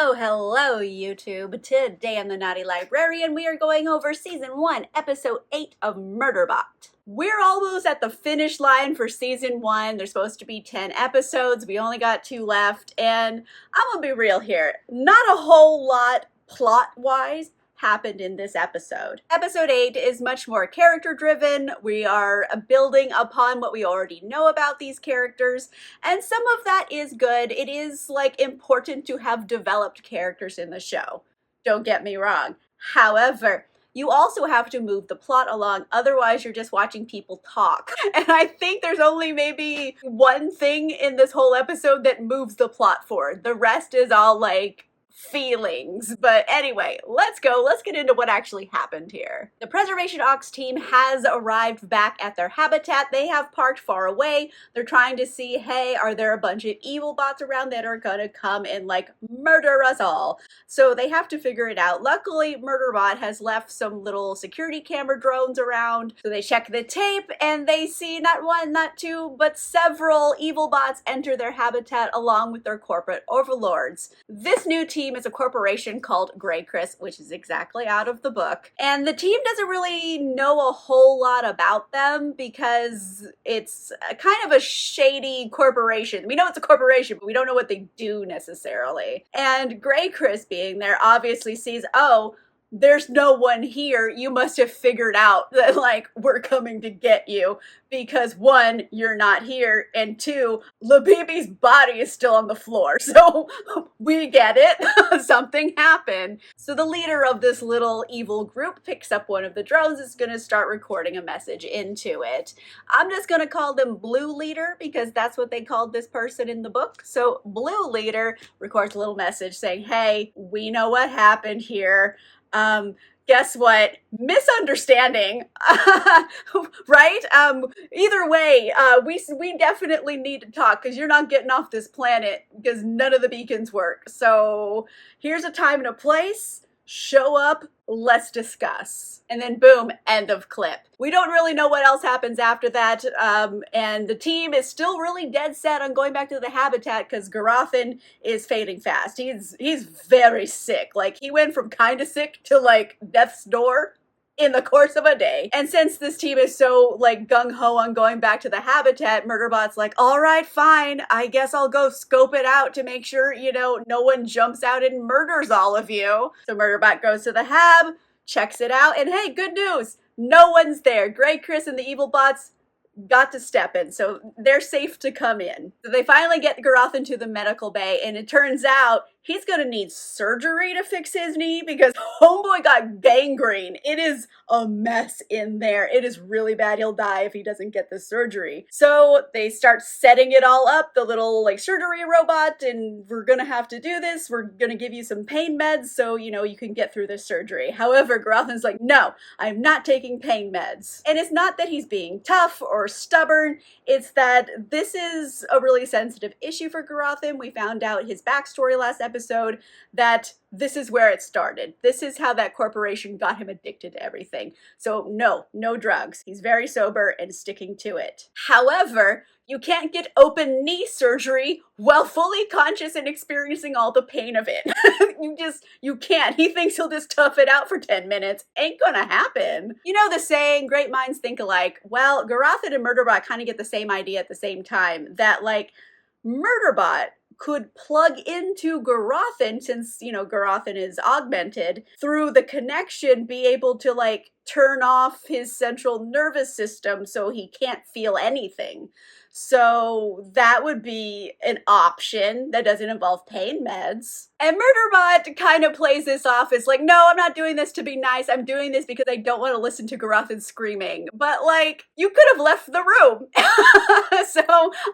Oh, hello, YouTube. Today I'm the Naughty Librarian. We are going over Season 1, Episode 8 of Murderbot. We're almost at the finish line for Season 1. There's supposed to be 10 episodes. We only got 2 left. And I'm gonna be real here. Not a whole lot plot-wise happened in this episode. Episode 8 is much more character-driven. We are building upon what we already know about these characters, and some of that is good. It is, important to have developed characters in the show. Don't get me wrong. However, you also have to move the plot along, otherwise you're just watching people talk. And I think there's only maybe one thing in this whole episode that moves the plot forward. The rest is all, feelings. But anyway, let's get into what actually happened here. The Preservation Ox team has arrived back at their habitat. They have parked far away. They're trying to see, hey, are there a bunch of evil bots around that are gonna come and murder us all? So they have to figure it out. Luckily, Murderbot has left some little security camera drones around. So they check the tape and they see not one, not two, but several evil bots enter their habitat along with their corporate overlords. This new team is a corporation called Grey Chris, which is exactly out of the book. And the team doesn't really know a whole lot about them because it's kind of a shady corporation. We know it's a corporation, but we don't know what they do necessarily. And Grey Chris being there obviously sees, oh, there's no one here. You must have figured out that, we're coming to get you because one, you're not here, and two, Labibi's body is still on the floor. So we get it. Something happened. So the leader of this little evil group picks up one of the drones, is going to start recording a message into it. I'm just going to call them Blue Leader because that's what they called this person in the book. So Blue Leader records a little message saying, hey, we know what happened here. Guess what? Misunderstanding, right? Either way, we definitely need to talk because you're not getting off this planet because none of the beacons work. So here's a time and a place. Show up, let's discuss. And then boom, end of clip. We don't really know what else happens after that, and the team is still really dead set on going back to the habitat because Garothan is fading fast. He's very sick. He went from kinda sick to death's door in the course of a day. And since this team is so gung-ho on going back to the habitat, Murderbot's all right, fine, I guess I'll go scope it out to make sure, no one jumps out and murders all of you. So Murderbot goes to the hab, checks it out, and hey, good news, no one's there. Grey Chris and the evil bots got to step in, so they're safe to come in. So they finally get Garothan to the medical bay, and it turns out he's gonna need surgery to fix his knee because homeboy got gangrene. It is a mess in there. It is really bad. He'll die if he doesn't get the surgery. So they start setting it all up, the little surgery robot, and we're gonna have to do this. We're gonna give you some pain meds so, you can get through this surgery. However, Garothan's no, I'm not taking pain meds. And it's not that he's being tough or stubborn, it's that this is a really sensitive issue for Garothan. We found out his backstory last episode that this is where it started. This is how that corporation got him addicted to everything. So no drugs. He's very sober and sticking to it. However, you can't get open knee surgery while fully conscious and experiencing all the pain of it. You can't. He thinks he'll just tough it out for 10 minutes. Ain't gonna happen. You know the saying, great minds think alike. Well, Garothan and Murderbot kind of get the same idea at the same time. That Murderbot could plug into Garothan, since, Garothan is augmented, through the connection, be able to, turn off his central nervous system so he can't feel anything. So that would be an option that doesn't involve pain meds. And Murderbot kind of plays this off as no, I'm not doing this to be nice. I'm doing this because I don't want to listen to Garothan screaming. But you could have left the room. So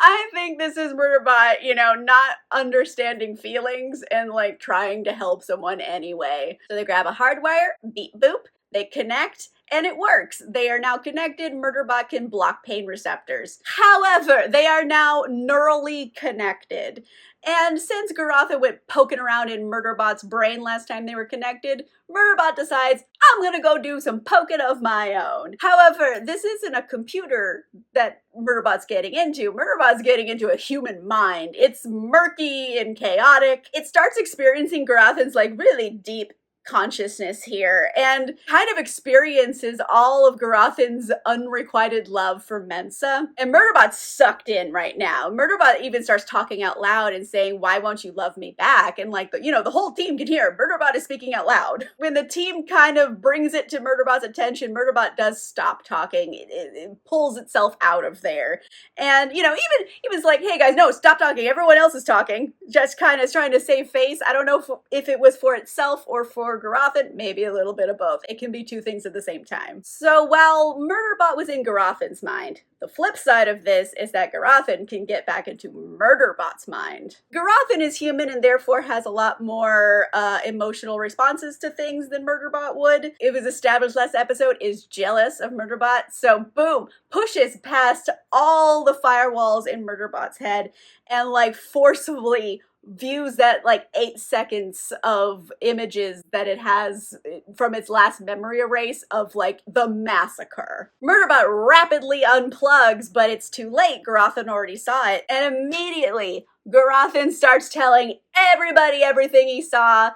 I think this is Murderbot, not understanding feelings and trying to help someone anyway. So they grab a hardwire, beep boop, they connect, and it works. They are now connected. Murderbot can block pain receptors. However, they are now neurally connected. And since Garatha went poking around in Murderbot's brain last time they were connected, Murderbot decides, I'm gonna go do some poking of my own. However, this isn't a computer that Murderbot's getting into. Murderbot's getting into a human mind. It's murky and chaotic. It starts experiencing Garathan's really deep consciousness here and kind of experiences all of Garathan's unrequited love for Mensa. And Murderbot's sucked in right now. Murderbot even starts talking out loud and saying, why won't you love me back? And the whole team can hear Murderbot is speaking out loud. When the team kind of brings it to Murderbot's attention, Murderbot does stop talking. It pulls itself out of there. And, even like, hey guys, no, stop talking. Everyone else is talking. Just kind of trying to save face. I don't know if it was for itself or for Garathan, maybe a little bit of both. It can be two things at the same time. So while Murderbot was in Garathan's mind, the flip side of this is that Garathan can get back into Murderbot's mind. Garathan is human and therefore has a lot more emotional responses to things than Murderbot would. It was established last episode is jealous of Murderbot, so boom, pushes past all the firewalls in Murderbot's head and forcibly views that 8 seconds of images that it has from its last memory erase of the massacre. Murderbot rapidly unplugs, but it's too late. Garathan already saw it, and immediately Garathan starts telling everybody everything he saw,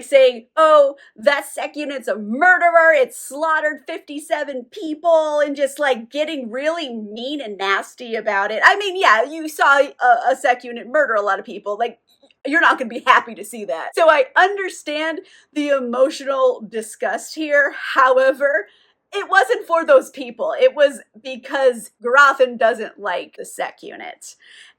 saying, oh, that sec unit's a murderer, it slaughtered 57 people, and just getting really mean and nasty about it. I mean, yeah, you saw a sec unit murder a lot of people, you're not going to be happy to see that. So I understand the emotional disgust here. However, it wasn't for those people. It was because Garathan doesn't like the sec unit.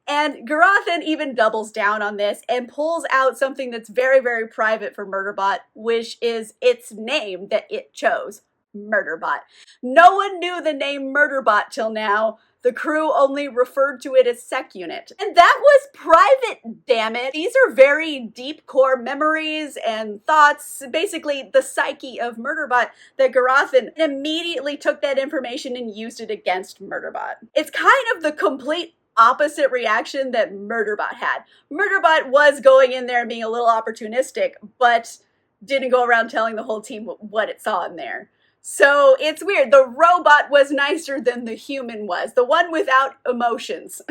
And Garathan even doubles down on this and pulls out something that's very, very private for Murderbot, which is its name that it chose, Murderbot. No one knew the name Murderbot till now. The crew only referred to it as Sec Unit. And that was private, damn it. These are very deep core memories and thoughts, basically the psyche of Murderbot, that Garathan immediately took that information and used it against Murderbot. It's kind of the complete opposite reaction that Murderbot had. Murderbot was going in there and being a little opportunistic, but didn't go around telling the whole team what it saw in there. So it's weird. The robot was nicer than the human was. The one without emotions.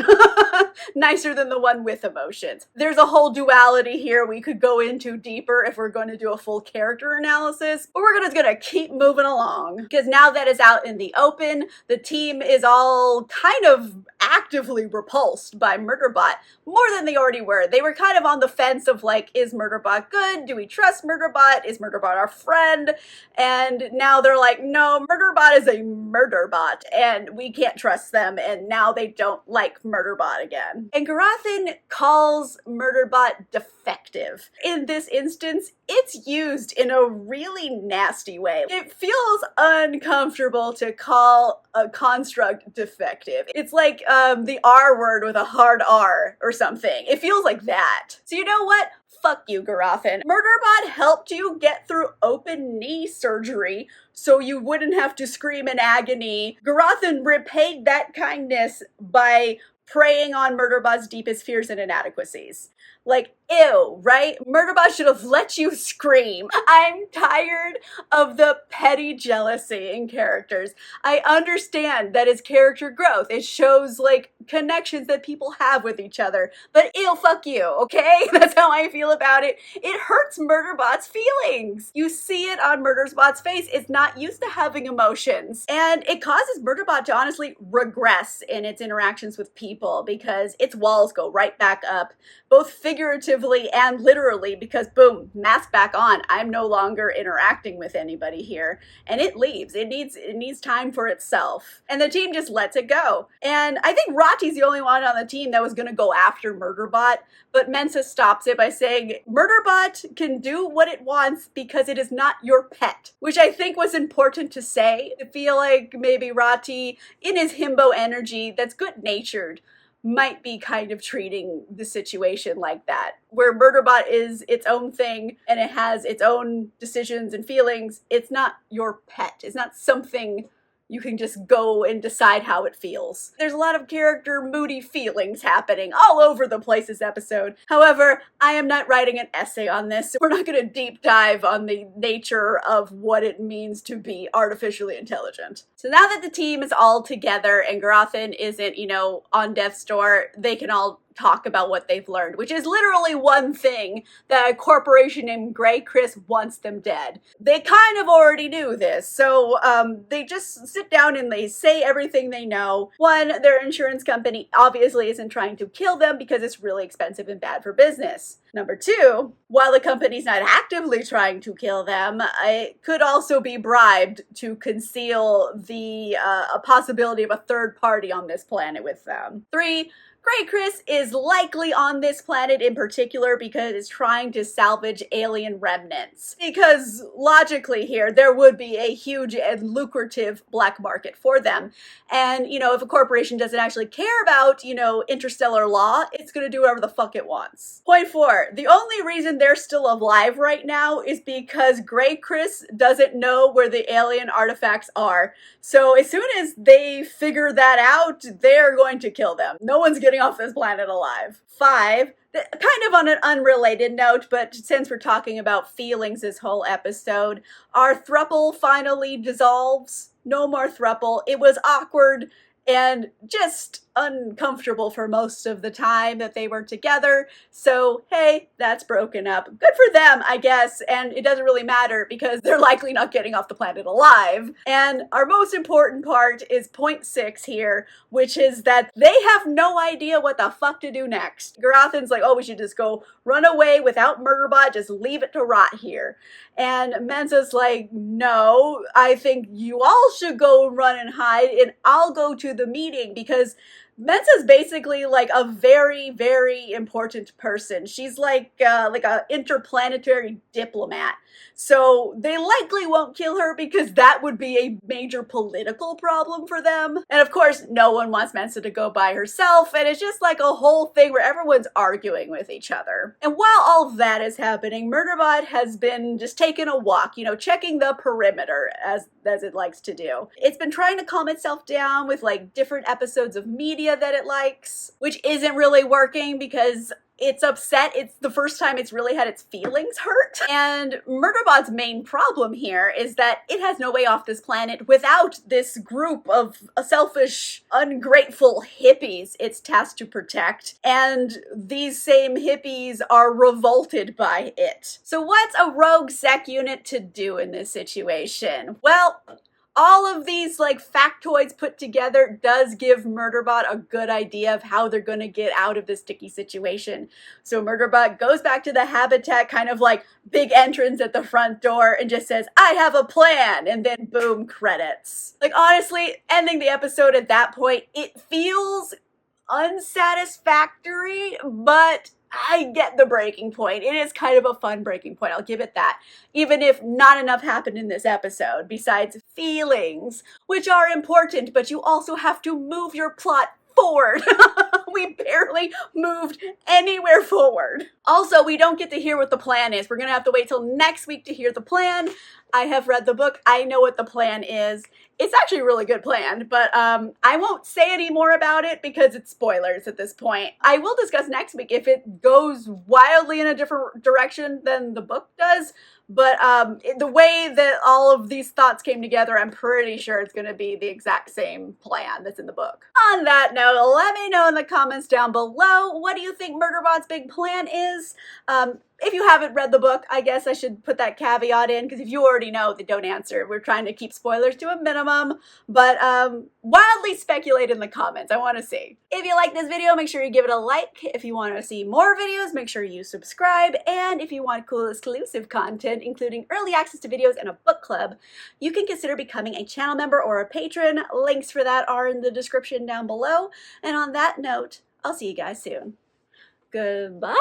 Nicer than the one with emotions. There's a whole duality here we could go into deeper if we're going to do a full character analysis. But we're just going to keep moving along. Because now that it's out in the open, the team is all kind of actively repulsed by Murderbot. More than they already were. They were kind of on the fence of is Murderbot good? Do we trust Murderbot? Is Murderbot our friend? And now they're no, Murderbot is a murderbot, and we can't trust them, and now they don't like Murderbot again. And Garathan calls Murderbot defective. In this instance, it's used in a really nasty way. It feels uncomfortable to call a construct defective. It's the R word with a hard R or something. It feels like that. So you know what? Fuck you, Garathan. Murderbot helped you get through open knee surgery so you wouldn't have to scream in agony. Garathan repaid that kindness by preying on Murderbot's deepest fears and inadequacies. Ew, right? Murderbot should have let you scream. I'm tired of the petty jealousy in characters. I understand that it's character growth. It shows connections that people have with each other. But ew, fuck you, okay? That's how I feel about it. It hurts Murderbot's feelings. You see it on Murderbot's face. It's not used to having emotions. And it causes Murderbot to honestly regress in its interactions with people because its walls go right back up, both figuratively and literally, because boom, mask back on. I'm no longer interacting with anybody here. And it leaves. It needs time for itself. And the team just lets it go. And I think Rati's the only one on the team that was going to go after Murderbot, but Mensa stops it by saying, Murderbot can do what it wants because it is not your pet, which I think was important to say. I feel like maybe Rati, in his himbo energy that's good-natured, might be kind of treating the situation like that, where Murderbot is its own thing and it has its own decisions and feelings. It's not your pet. It's not something You can just go and decide how it feels. There's a lot of character moody feelings happening all over the place this episode. However, I am not writing an essay on this, so we're not going to deep dive on the nature of what it means to be artificially intelligent. So now that the team is all together and Grothin isn't, on death's door, they can all talk about what they've learned, which is literally one thing: that a corporation named Grey Chris wants them dead. They kind of already knew this, so they just sit down and they say everything they know. One, their insurance company obviously isn't trying to kill them because it's really expensive and bad for business. Number two, while the company's not actively trying to kill them, it could also be bribed to conceal the a possibility of a third party on this planet with them. Three, Grey Chris is likely on this planet in particular because it's trying to salvage alien remnants. Because logically here, there would be a huge and lucrative black market for them. And, if a corporation doesn't actually care about, interstellar law, it's gonna do whatever the fuck it wants. Point four, the only reason they're still alive right now is because Grey Chris doesn't know where the alien artifacts are. So as soon as they figure that out, they're going to kill them. No one's getting off this planet alive. Five, kind of on an unrelated note, but since we're talking about feelings this whole episode, our throuple finally dissolves. No more throuple. It was awkward and just uncomfortable for most of the time that they were together. So, hey, that's broken up. Good for them, I guess, and it doesn't really matter because they're likely not getting off the planet alive. And our most important part is point 6 here, which is that they have no idea what the fuck to do next. Garothin's like, oh, we should just go run away without Murderbot, just leave it to rot here. And Mensa's like, no, I think you all should go run and hide, and I'll go to the meeting because Mensa's basically like a very, very important person. She's like a interplanetary diplomat. So they likely won't kill her because that would be a major political problem for them. And of course, no one wants Mensa to go by herself. And it's just like a whole thing where everyone's arguing with each other. And while all that is happening, Murderbot has been just taking a walk, checking the perimeter as it likes to do. It's been trying to calm itself down with like different episodes of media that it likes, which isn't really working because it's upset. It's the first time it's really had its feelings hurt. And Murderbot's main problem here is that it has no way off this planet without this group of selfish, ungrateful hippies it's tasked to protect. And these same hippies are revolted by it. So what's a rogue sec unit to do in this situation? Well, all of these factoids put together does give Murderbot a good idea of how they're going to get out of this sticky situation. So Murderbot goes back to the habitat, kind of like big entrance at the front door, and just says, I have a plan, and then boom, credits. Honestly, ending the episode at that point, it feels unsatisfactory, but I get the breaking point. It is kind of a fun breaking point, I'll give it that. Even if not enough happened in this episode, besides feelings, which are important, but you also have to move your plot forward. We barely moved anywhere forward. Also, we don't get to hear what the plan is. We're gonna have to wait till next week to hear the plan. I have read the book. I know what the plan is. It's actually a really good plan, but I won't say any more about it because it's spoilers at this point. I will discuss next week if it goes wildly in a different direction than the book does, but the way that all of these thoughts came together, I'm pretty sure it's going to be the exact same plan that's in the book. On that note, let me know in the comments down below, what do you think Murderbot's big plan is? If you haven't read the book, I guess I should put that caveat in, because if you already know, then don't answer. We're trying to keep spoilers to a minimum, but wildly speculate in the comments. I want to see. If you like this video, make sure you give it a like. If you want to see more videos, make sure you subscribe. And if you want cool exclusive content, including early access to videos and a book club, you can consider becoming a channel member or a patron. Links for that are in the description down below. And on that note, I'll see you guys soon. Goodbye!